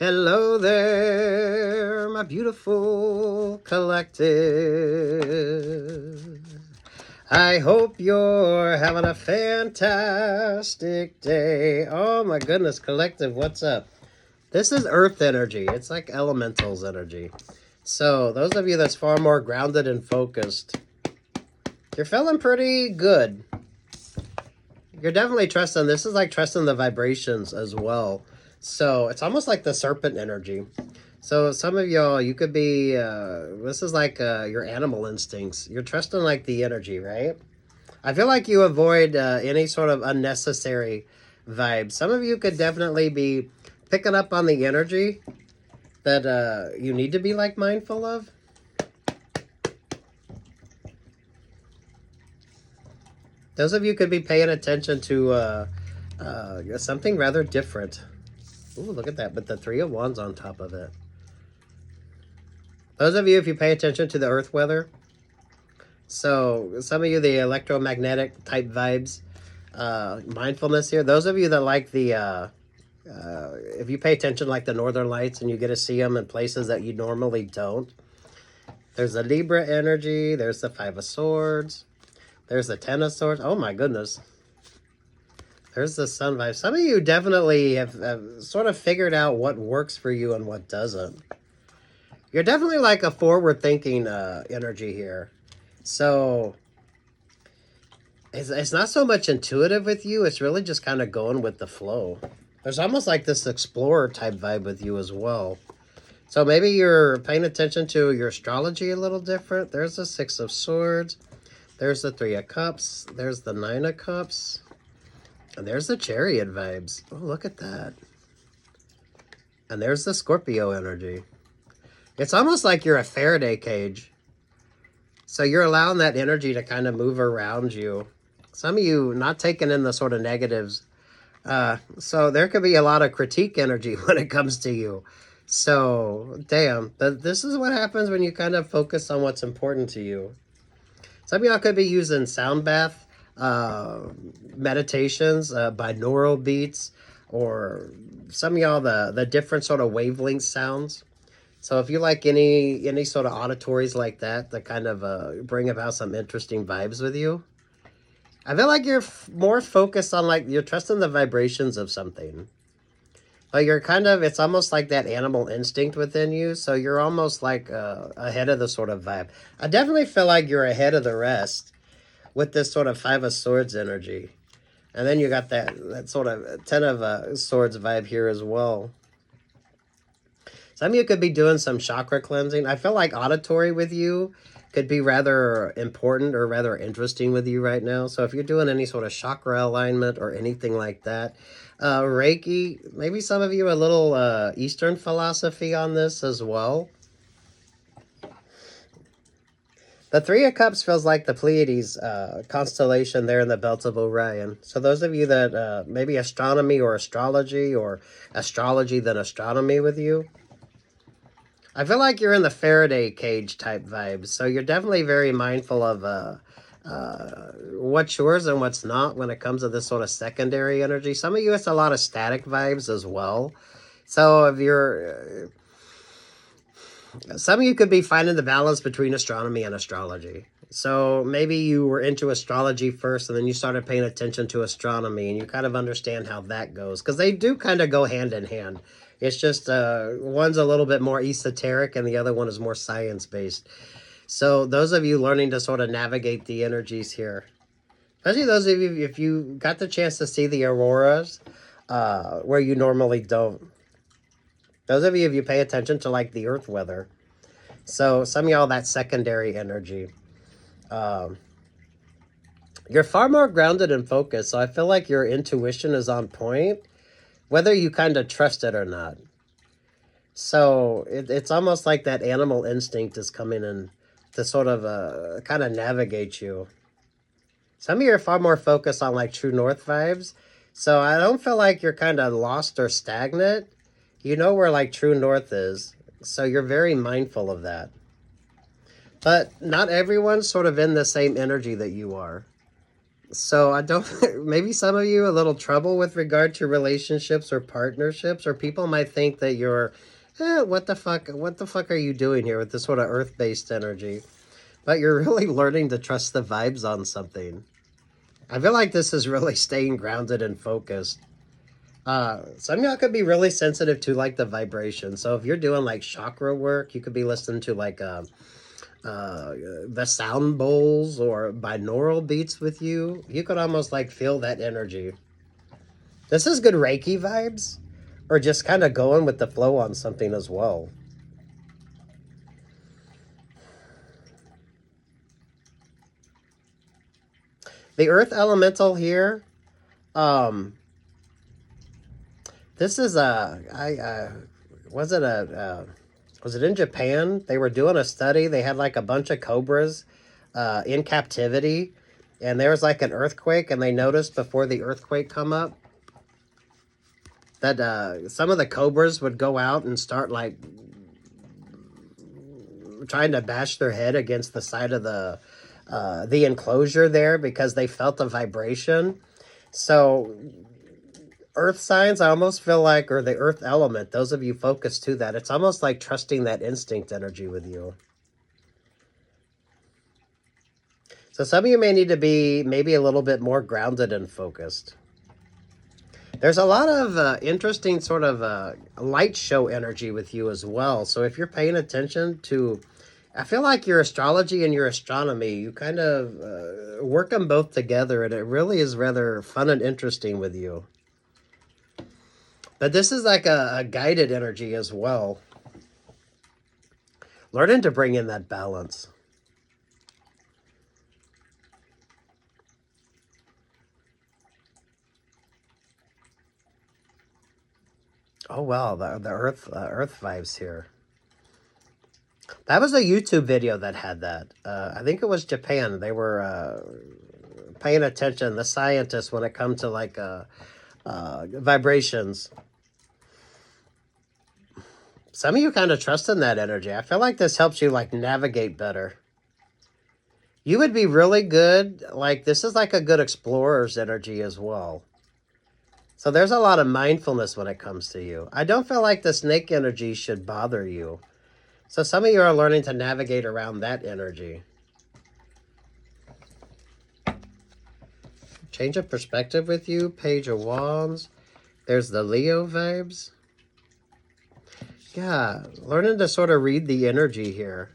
Hello there, my beautiful collective. I hope you're having a fantastic day. Oh my goodness, collective, what's up? This is earth energy. It's like elementals energy. So those of you that's far more grounded and focused, you're feeling pretty good. You're definitely trusting. This is like trusting the vibrations as well. So it's almost like the serpent energy. So some of y'all, you could be, this is like your animal instincts. You're trusting like the energy, right? I feel like you avoid any sort of unnecessary vibes. Some of you could definitely be picking up on the energy that you need to be like mindful of. Those of you could be paying attention to something rather different. Ooh, look at that, but the Three of Wands on top of it. Those of you, if you pay attention to the earth weather, so some of you, the electromagnetic type vibes, mindfulness here. Those of you that like the, if you pay attention like the Northern Lights and you get to see them in places that you normally don't. There's the Libra energy. There's the Five of Swords. There's the Ten of Swords. Oh my goodness. There's the Sun vibe. Some of you definitely have sort of figured out what works for you and what doesn't. You're definitely like a forward-thinking energy here. So it's not so much intuitive with you. It's really just kind of going with the flow. There's almost like this explorer type vibe with you as well. So maybe you're paying attention to your astrology a little different. There's the Six of Swords. There's the Three of Cups. There's the Nine of Cups. And there's the Chariot vibes. Oh, look at that. And there's the Scorpio energy. It's almost like you're a Faraday cage. So you're allowing that energy to kind of move around you. Some of you not taking in the sort of negatives. So there could be a lot of critique energy when it comes to you. So, damn. This is what happens when you kind of focus on what's important to you. Some of y'all could be using sound bath meditations, binaural beats, or some of y'all the different sort of wavelength sounds. So if you like any sort of auditories like that kind of bring about some interesting vibes with you, I feel like you're more focused on like you're trusting the vibrations of something. But you're kind of, it's almost like that animal instinct within you. So you're almost like ahead of the sort of vibe. I definitely feel like you're ahead of the rest with this sort of Five of Swords energy. And then you got that sort of Ten of Swords vibe here as well. Some of you could be doing some chakra cleansing. I feel like auditory with you could be rather important or rather interesting with you right now. So if you're doing any sort of chakra alignment or anything like that, Reiki, maybe some of you a little Eastern philosophy on this as well. The Three of Cups feels like the Pleiades constellation there in the Belt of Orion. So those of you that maybe astronomy or astrology or astrology then astronomy with you, I feel like you're in the Faraday cage type vibes. So you're definitely very mindful of what's yours and what's not when it comes to this sort of secondary energy. Some of you, it's a lot of static vibes as well. So if you're... some of you could be finding the balance between astronomy and astrology. So maybe you were into astrology first and then you started paying attention to astronomy and you kind of understand how that goes. Because they do kind of go hand in hand. It's just one's a little bit more esoteric and the other one is more science-based. So those of you learning to sort of navigate the energies here. Especially those of you, if you got the chance to see the auroras where you normally don't. Those of you, if you pay attention to like the earth weather. So some of y'all, that secondary energy. You're far more grounded and focused. So I feel like your intuition is on point, whether you kind of trust it or not. So it's almost like that animal instinct is coming in to sort of kind of navigate you. Some of you are far more focused on like true north vibes. So I don't feel like you're kind of lost or stagnant. You know where like true north is. So you're very mindful of that. But not everyone's sort of in the same energy that you are. So I don't, maybe some of you a little trouble with regard to relationships or partnerships, or people might think that you're, what the fuck are you doing here with this sort of earth-based energy? But you're really learning to trust the vibes on something. I feel like this is really staying grounded and focused. Some of y'all could be really sensitive to like the vibration. So if you're doing like chakra work, you could be listening to like the sound bowls or binaural beats with you. You could almost like feel that energy. This is good Reiki vibes, or just kind of going with the flow on something as well. The earth elemental here, this is was it in Japan? They were doing a study. They had like a bunch of cobras in captivity, and there was like an earthquake, and they noticed before the earthquake come up that some of the cobras would go out and start like trying to bash their head against the side of the enclosure there because they felt the vibration. So earth signs, I almost feel like, or the earth element, those of you focused to that, it's almost like trusting that instinct energy with you. So some of you may need to be maybe a little bit more grounded and focused. There's a lot of interesting sort of light show energy with you as well. So if you're paying attention to, I feel like your astrology and your astronomy, you kind of work them both together, and it really is rather fun and interesting with you. But this is like a guided energy as well. Learning to bring in that balance. Oh wow, the earth vibes here. That was a YouTube video that had that. I think it was Japan. They were paying attention, the scientists, when it comes to like vibrations. Some of you kind of trust in that energy. I feel like this helps you like navigate better. You would be really good, like this is like a good explorer's energy as well. So there's a lot of mindfulness when it comes to you. I don't feel like the snake energy should bother you. So some of you are learning to navigate around that energy. Change of perspective with you, Page of Wands. There's the Leo vibes. Yeah, learning to sort of read the energy here.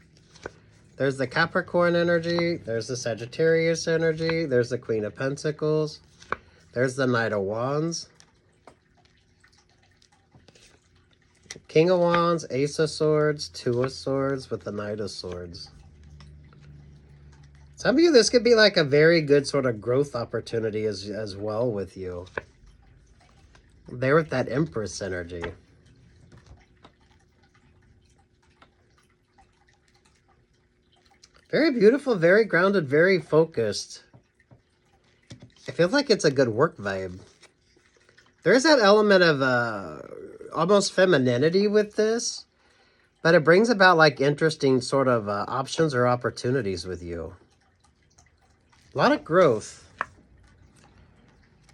There's the Capricorn energy. There's the Sagittarius energy. There's the Queen of Pentacles. There's the Knight of Wands. King of Wands, Ace of Swords, Two of Swords with the Knight of Swords. Some of you, this could be like a very good sort of growth opportunity as well with you. There with that Empress energy. Very beautiful, very grounded, very focused. It feels like it's a good work vibe. There's that element of almost femininity with this, but it brings about like interesting sort of options or opportunities with you. A lot of growth.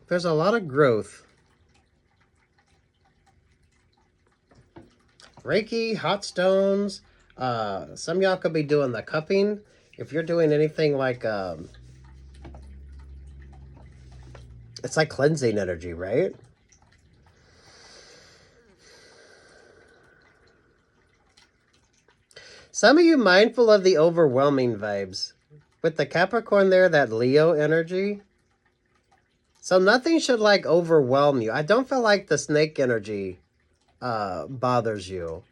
There's a lot of growth. Reiki, hot stones. Some of y'all could be doing the cupping. If you're doing anything like, it's like cleansing energy, right? Some of you mindful of the overwhelming vibes. With the Capricorn there, that Leo energy. So nothing should like overwhelm you. I don't feel like the snake energy bothers you.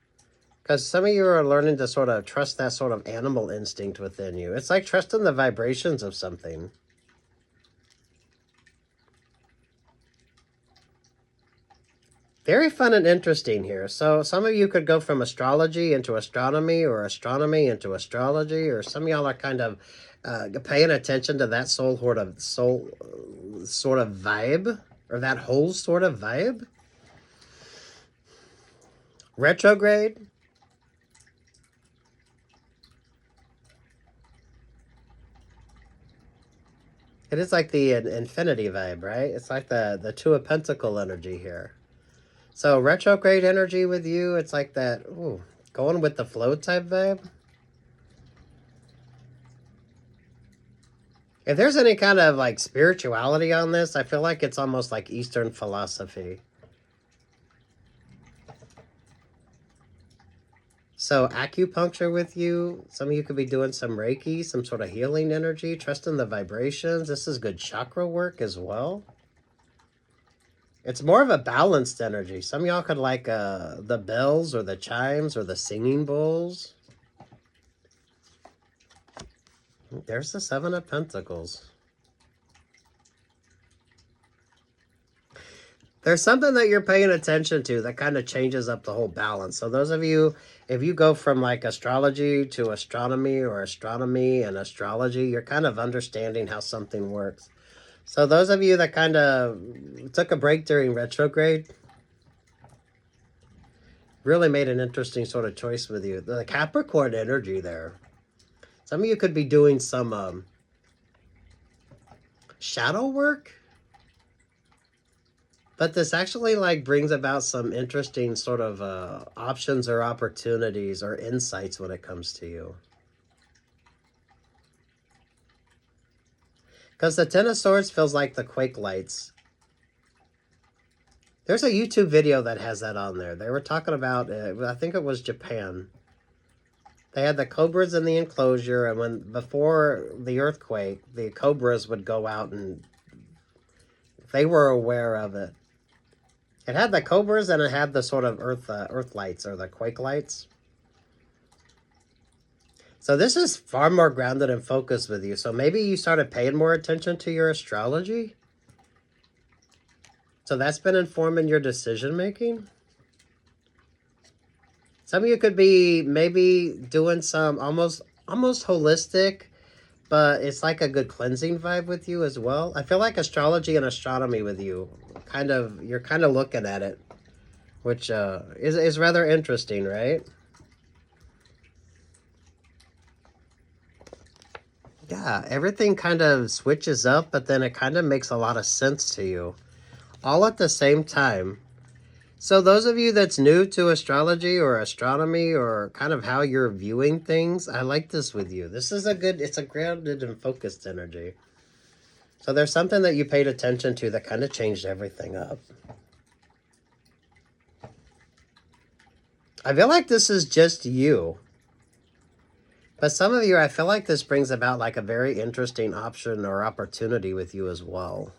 Because some of you are learning to sort of trust that sort of animal instinct within you. It's like trusting the vibrations of something. Very fun and interesting here. So some of you could go from astrology into astronomy, or astronomy into astrology, or some of y'all are kind of paying attention to that soul sort of vibe, or that whole sort of vibe. Retrograde. It is like the infinity vibe, right? It's like the Two of Pentacle energy here. So retrograde energy with you, it's like that, ooh, going with the flow type vibe. If there's any kind of like spirituality on this, I feel like it's almost like Eastern philosophy. So acupuncture with you, some of you could be doing some Reiki, some sort of healing energy, trusting the vibrations. This is good chakra work as well. It's more of a balanced energy. Some of y'all could like the bells or the chimes or the singing bowls. There's the Seven of Pentacles. There's something that you're paying attention to that kind of changes up the whole balance. So those of you, if you go from like astrology to astronomy or astronomy and astrology, you're kind of understanding how something works. So those of you that kind of took a break during retrograde, really made an interesting sort of choice with you. The Capricorn energy there. Some of you could be doing some shadow work. But this actually like brings about some interesting sort of options or opportunities or insights when it comes to you. Because the Ten of Swords feels like the Quake lights. There's a YouTube video that has that on there. They were talking about, I think it was Japan. They had the cobras in the enclosure, and before the earthquake, the cobras would go out and they were aware of it. It had the cobras and it had the sort of earth lights or the quake lights. So this is far more grounded and focused with you. So maybe you started paying more attention to your astrology. So that's been informing your decision making. Some of you could be maybe doing some almost holistic, but it's like a good cleansing vibe with you as well. I feel like astrology and astronomy with you, you're kind of looking at it, which is rather interesting, right? Yeah, everything kind of switches up, but then it kind of makes a lot of sense to you, all at the same time. So those of you that's new to astrology or astronomy or kind of how you're viewing things, I like this with you. This is it's a grounded and focused energy. So there's something that you paid attention to that kind of changed everything up. I feel like this is just you. But some of you, I feel like this brings about like a very interesting option or opportunity with you as well.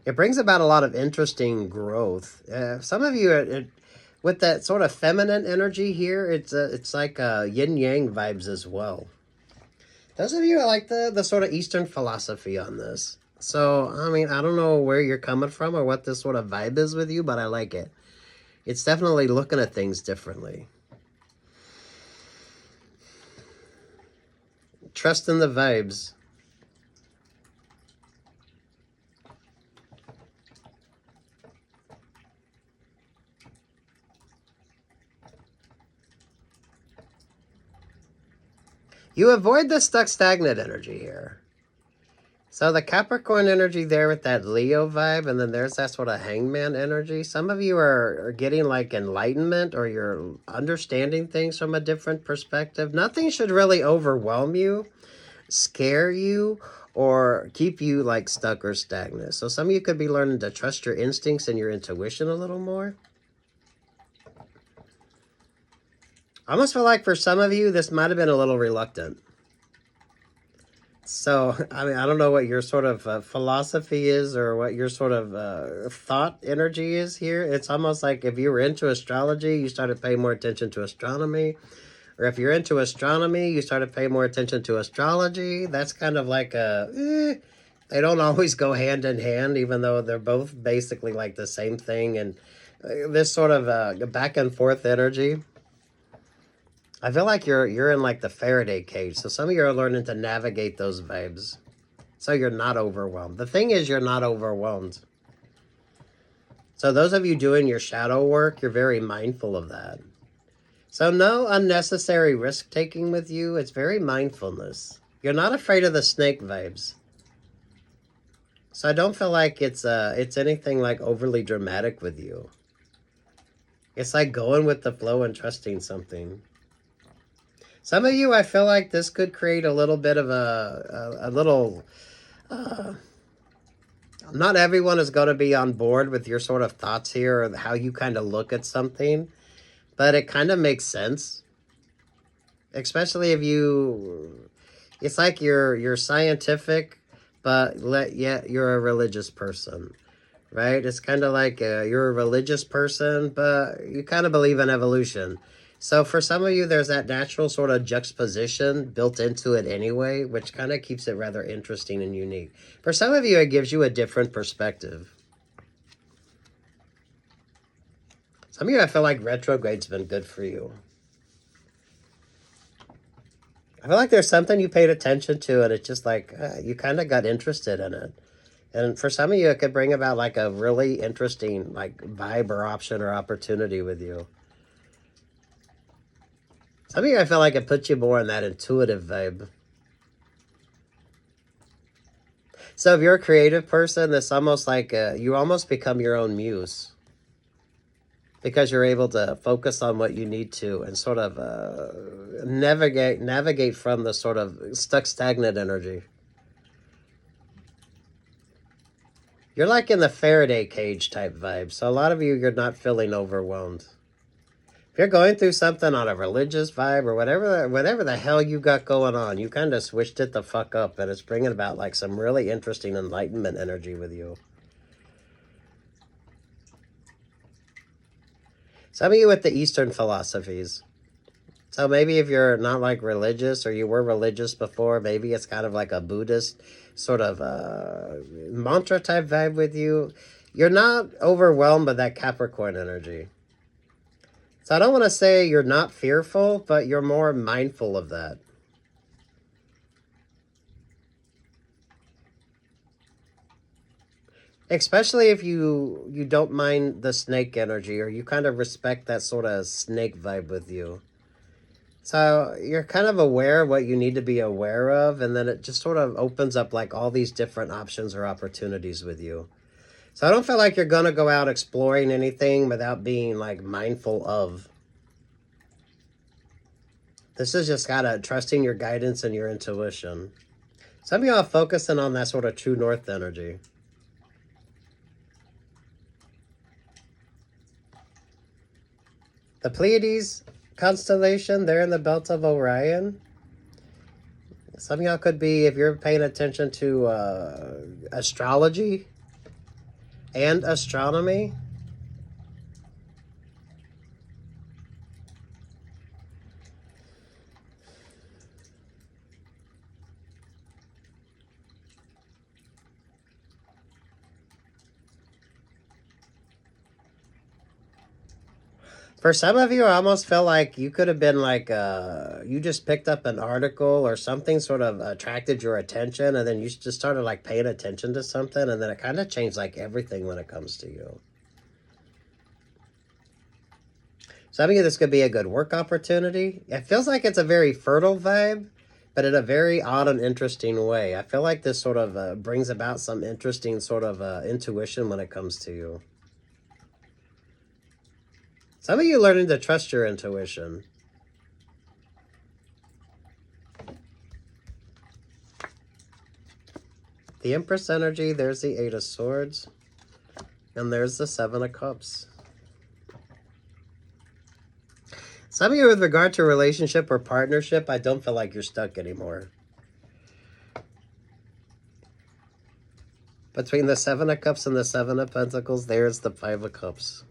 It brings about a lot of interesting growth. Some of you, with that sort of feminine energy here, it's like yin-yang vibes as well. Those of you are like the sort of Eastern philosophy on this. So, I mean, I don't know where you're coming from or what this sort of vibe is with you, but I like it. It's definitely looking at things differently. Trust in the vibes. You avoid the stuck stagnant energy here. So the Capricorn energy there with that Leo vibe, and then there's that sort of hangman energy. Some of you are getting like enlightenment, or you're understanding things from a different perspective. Nothing should really overwhelm you, scare you, or keep you like stuck or stagnant. So some of you could be learning to trust your instincts and your intuition a little more. I almost feel like for some of you, this might have been a little reluctant. So, I mean, I don't know what your sort of philosophy is or what your sort of thought energy is here. It's almost like if you were into astrology, you started paying more attention to astronomy. Or if you're into astronomy, you started paying more attention to astrology. That's kind of like they don't always go hand in hand, even though they're both basically like the same thing. And this sort of back and forth energy. I feel like you're in like the Faraday cage. So some of you are learning to navigate those vibes so you're not overwhelmed. The thing is, you're not overwhelmed. So those of you doing your shadow work, you're very mindful of that. So no unnecessary risk taking with you. It's very mindfulness. You're not afraid of the snake vibes. So I don't feel like it's anything like overly dramatic with you. It's like going with the flow and trusting something. Some of you, I feel like this could create a little bit of a little. Not everyone is going to be on board with your sort of thoughts here or how you kind of look at something, but it kind of makes sense. Especially if you, it's like you're scientific, but yet you're a religious person, right? It's kind of like you're a religious person, but you kind of believe in evolution. So for some of you, there's that natural sort of juxtaposition built into it anyway, which kind of keeps it rather interesting and unique. For some of you, it gives you a different perspective. Some of you, I feel like retrograde's been good for you. I feel like there's something you paid attention to, and it's just like you kind of got interested in it. And for some of you, it could bring about like a really interesting like vibe or option or opportunity with you. Some of you, I feel like it puts you more in that intuitive vibe. So if you're a creative person, it's almost like you almost become your own muse. Because you're able to focus on what you need to and sort of navigate from the sort of stuck stagnant energy. You're like in the Faraday cage type vibe. So a lot of you, you're not feeling overwhelmed. If you're going through something on a religious vibe or whatever the hell you got going on, you kind of switched it the fuck up, and it's bringing about like some really interesting enlightenment energy with you. Some of you with the Eastern philosophies. So maybe if you're not like religious or you were religious before, maybe it's kind of like a Buddhist sort of mantra type vibe with you. You're not overwhelmed by that Capricorn energy. So I don't want to say you're not fearful, but you're more mindful of that. Especially if you don't mind the snake energy, or you kind of respect that sort of snake vibe with you. So you're kind of aware of what you need to be aware of, and then it just sort of opens up like all these different options or opportunities with you. So I don't feel like you're going to go out exploring anything without being like mindful of. This is just kind of trusting your guidance and your intuition. Some of y'all are focusing on that sort of true north energy. The Pleiades constellation, they're in the belt of Orion. Some of y'all could be, if you're paying attention to astrology and astronomy. For some of you, I almost felt like you could have been like, you just picked up an article or something sort of attracted your attention, and then you just started like paying attention to something, and then it kind of changed like everything when it comes to you. Some of you, this could be a good work opportunity. It feels like it's a very fertile vibe, but in a very odd and interesting way. I feel like this sort of brings about some interesting sort of intuition when it comes to you. Some of you learning to trust your intuition. The Empress energy, there's the Eight of Swords, and there's the Seven of Cups. Some of you with regard to relationship or partnership, I don't feel like you're stuck anymore. Between the Seven of Cups and the Seven of Pentacles, there's the Five of Cups.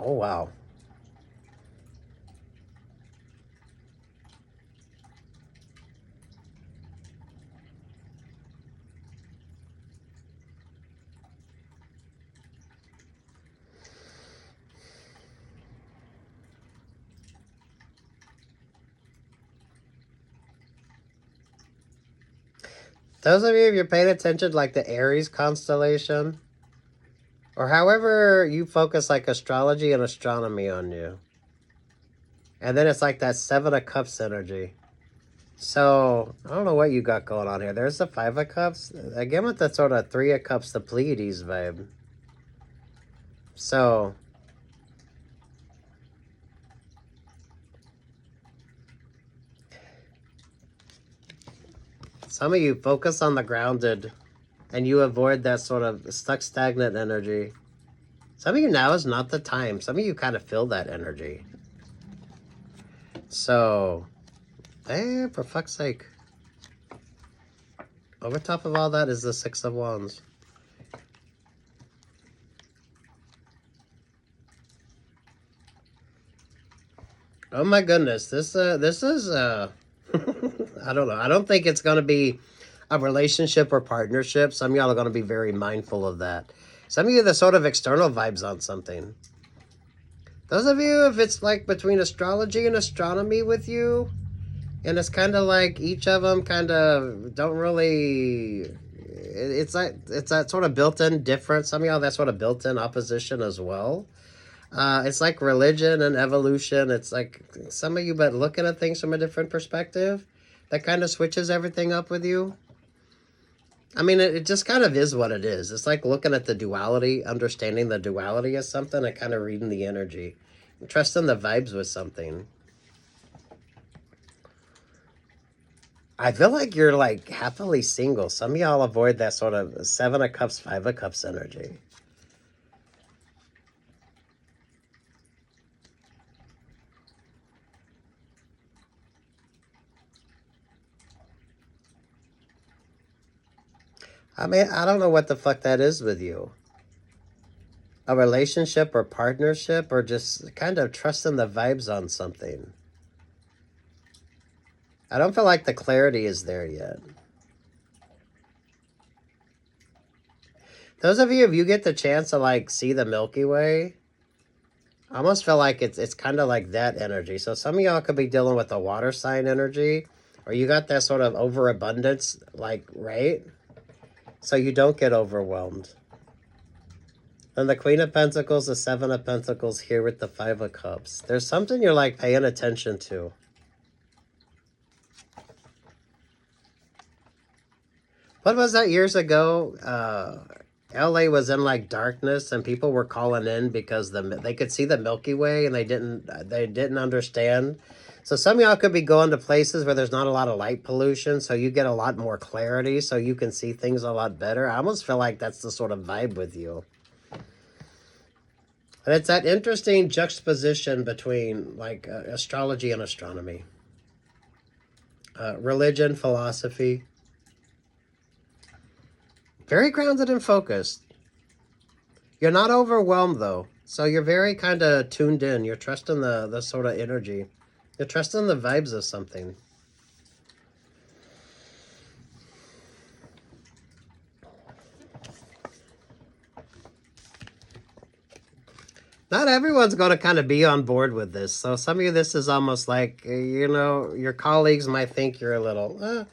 Oh, wow. Those of you, if you're paying attention, like the Aries constellation, Or however you focus like astrology and astronomy on you. And then it's like that 7 of Cups energy. So, I don't know what you got going on here. There's the 5 of Cups. Again with the sort of 3 of Cups, the Pleiades vibe. So, some of you focus on the grounded and you avoid that sort of stuck, stagnant energy. Some of you now is not the time. Some of you kind of feel that energy. So, for fuck's sake. Over top of all that is the 6 of Wands. Oh my goodness, this is I don't know. I don't think it's going to be a relationship or partnership. Some of y'all are going to be very mindful of that. Some of you, the sort of external vibes on something. Those of you, if it's like between astrology and astronomy with you, and it's kind of like each of them kind of don't really, it's that sort of built-in difference. Some of y'all, that sort of built-in opposition as well. It's like religion and evolution. It's like some of you, but looking at things from a different perspective, that kind of switches everything up with you. I mean, it just kind of is what it is. It's like looking at the duality, understanding the duality of something, and kind of reading the energy. Trusting the vibes with something. I feel like you're like happily single. Some of y'all avoid that sort of 7 of Cups, 5 of Cups energy. I mean, I don't know what the fuck that is with you. A relationship or partnership, or just kind of trusting the vibes on something. I don't feel like the clarity is there yet. Those of you, if you get the chance to like see the Milky Way, I almost feel like it's kind of like that energy. So some of y'all could be dealing with a water sign energy, or you got that sort of overabundance, like, right? So you don't get overwhelmed. And the Queen of Pentacles, the 7 of Pentacles here with the 5 of Cups. There's something you're like paying attention to. What was that years ago? LA was in like darkness and people were calling in because they could see the Milky Way and they didn't understand. So some of y'all could be going to places where there's not a lot of light pollution, so you get a lot more clarity, so you can see things a lot better. I almost feel like that's the sort of vibe with you. And it's that interesting juxtaposition between like astrology and astronomy. Religion, philosophy. Very grounded and focused. You're not overwhelmed though. So you're very kind of tuned in. You're trusting the sort of energy. You're trusting the vibes of something. Not everyone's going to kind of be on board with this. So some of you, this is almost like, you know, your colleagues might think you're a little,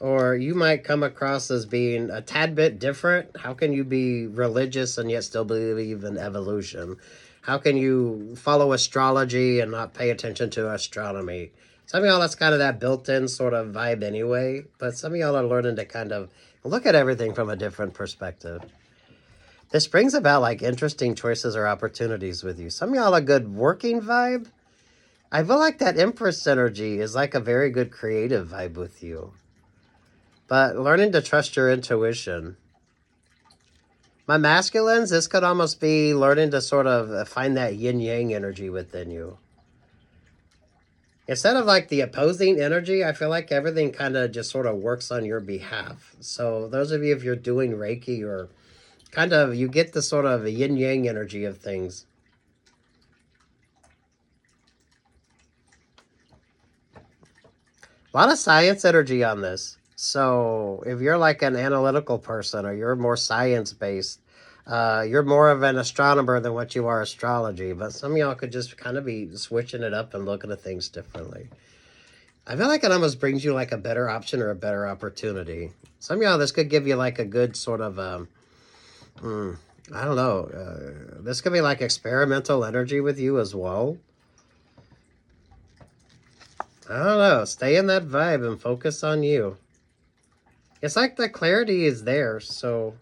or you might come across as being a tad bit different. How can you be religious and yet still believe in evolution? How can you follow astrology and not pay attention to astronomy? Some of y'all, that's kind of that built-in sort of vibe anyway. But some of y'all are learning to kind of look at everything from a different perspective. This brings about like interesting choices or opportunities with you. Some of y'all a good working vibe. I feel like that Empress energy is like a very good creative vibe with you. But learning to trust your intuition. My masculines, this could almost be learning to sort of find that yin-yang energy within you. Instead of like the opposing energy, I feel like everything kind of just sort of works on your behalf. So those of you, if you're doing Reiki or kind of, you get the sort of yin-yang energy of things. A lot of science energy on this. So if you're like an analytical person or you're more science-based, you're more of an astronomer than what you are astrology. But some of y'all could just kind of be switching it up and looking at things differently. I feel like it almost brings you like a better option or a better opportunity. Some of y'all, this could give you like a good sort of, I don't know. This could be like experimental energy with you as well. I don't know. Stay in that vibe and focus on you. It's like the clarity is there, so...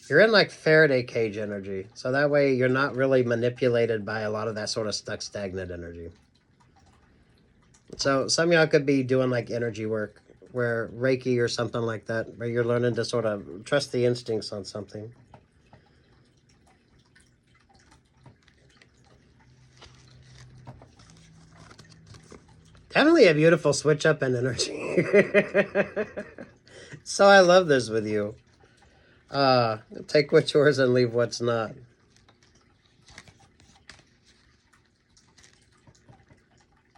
You're in like Faraday cage energy. So that way you're not really manipulated by a lot of that sort of stuck stagnant energy. So some of y'all could be doing like energy work, where Reiki or something like that, where you're learning to sort of trust the instincts on something. Definitely a beautiful switch up in energy. So I love this with you. Take what's yours and leave what's not.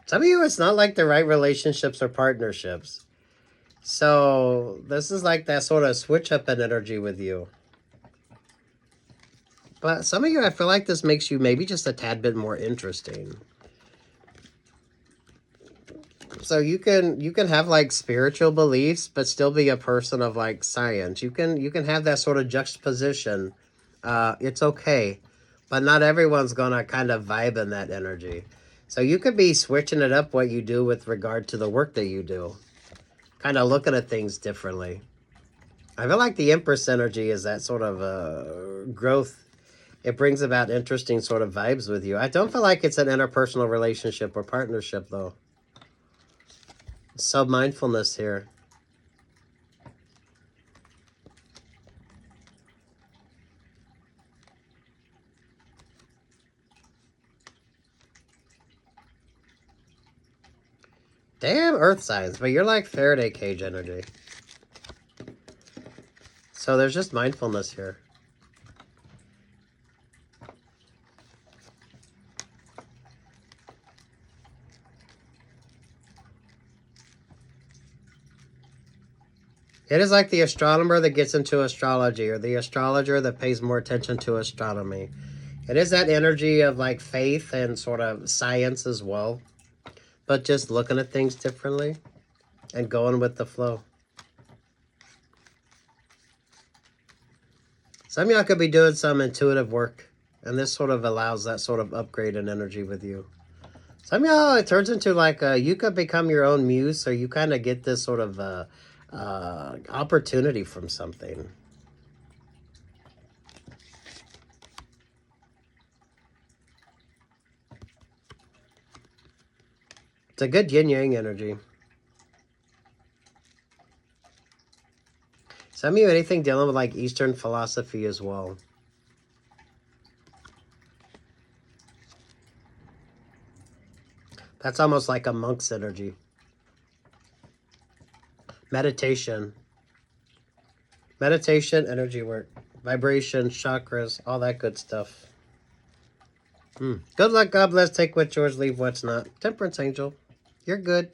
Some of you, it's not like the right relationships or partnerships. So this is like that sort of switch up in energy with you. But some of you, I feel like this makes you maybe just a tad bit more interesting. So you can have like spiritual beliefs, but still be a person of like science. You can have that sort of juxtaposition. It's okay, but not everyone's gonna kind of vibe in that energy. So you could be switching it up what you do with regard to the work that you do, kind of looking at things differently. I feel like the Empress energy is that sort of growth. It brings about interesting sort of vibes with you. I don't feel like it's an interpersonal relationship or partnership though. Sub-mindfulness here. Damn earth signs, but you're like Faraday cage energy. So there's just mindfulness here. It is like the astronomer that gets into astrology, or the astrologer that pays more attention to astronomy. It is that energy of like faith and sort of science as well, but just looking at things differently and going with the flow. Some of y'all could be doing some intuitive work, and this sort of allows that sort of upgrade in energy with you. Some of y'all, it turns into like you could become your own muse, or you kind of get this sort of opportunity from something. It's a good yin-yang energy. Some of you, anything dealing with like Eastern philosophy as well. That's almost like a monk's energy. Meditation. Meditation, energy work. Vibration, chakras, all that good stuff. Good luck, God bless, take what's yours, leave what's not. Temperance angel, you're good.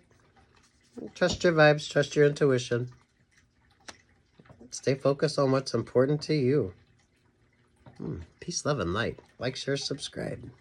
Trust your vibes, trust your intuition. Stay focused on what's important to you. Peace, love, and light. Like, share, subscribe.